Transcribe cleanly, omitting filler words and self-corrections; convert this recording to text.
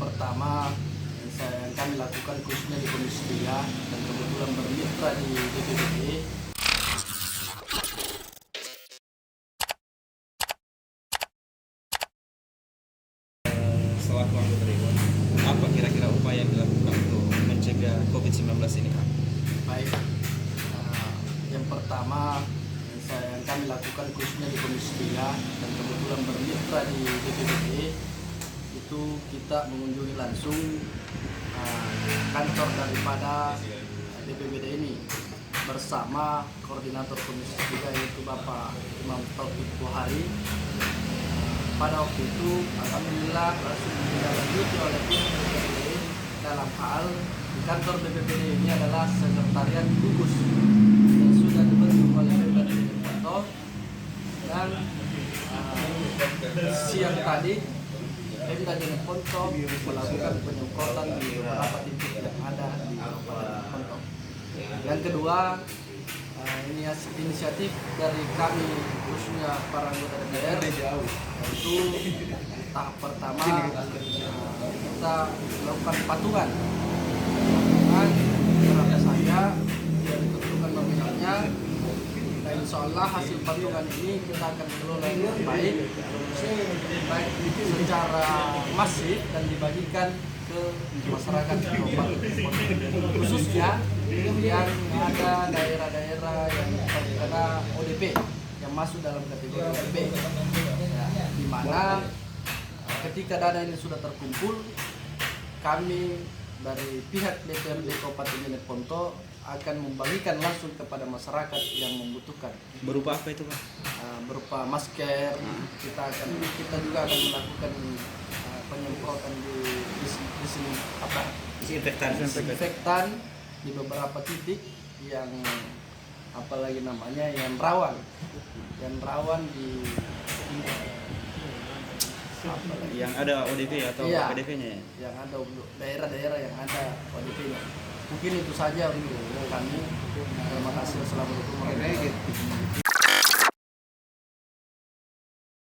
pertama yang kami lakukan khususnya di Komisi 3 dan kebetulan bermitra di BPBD. Selaku anggota Dewan, apa kira-kira upaya yang dilakukan untuk mencegah COVID-19 ini, Pak? Baik, yang pertama yang kami lakukan khususnya di Komisi 3 dan kebetulan bermitra di BPBD, itu kita mengunjungi langsung kantor daripada BPBD ini bersama koordinator Komisi 3 yaitu Bapak Imam Taufik Buhari. Pada waktu itu alhamdulillah langsung ditindaklanjuti oleh tim BPBD dalam hal di kantor BPBD ini adalah sekretariat gugus yang sudah dibentuk oleh Pemda Jeneponto, dan siang tadi Pemda Jeneponto melakukan penyemprotan di beberapa titik yang ada di Kabupaten Jeneponto. Yang kedua, ini inisiatif dari kami khususnya para anggota DPR, yaitu tahap pertama kita melakukan patungan berapa saja yang ditentukan nominalnya, dan insya Allah hasil patungan ini kita akan kelola dengan baik secara masif dan dibagikan ke masyarakat Kabupaten Jeneponto, khususnya yang ada daerah-daerah yang terkena ODP yang masuk dalam kategori ODP, ya, di mana ketika dana ini sudah terkumpul, kami dari pihak DPRD Kabupaten Jeneponto akan membagikan langsung kepada masyarakat yang membutuhkan. Berupa apa itu, Pak? Berupa masker. Kita juga akan melakukan penyemprotan disinfektan di beberapa titik yang yang rawan di Yang ada ODP atau iya, PDP-nya ya? yang ada daerah-daerah yang ada ODP-nya. Mungkin itu saja untuk kami. Terima kasih. Assalamualaikum warahmatullahi wabarakatuh.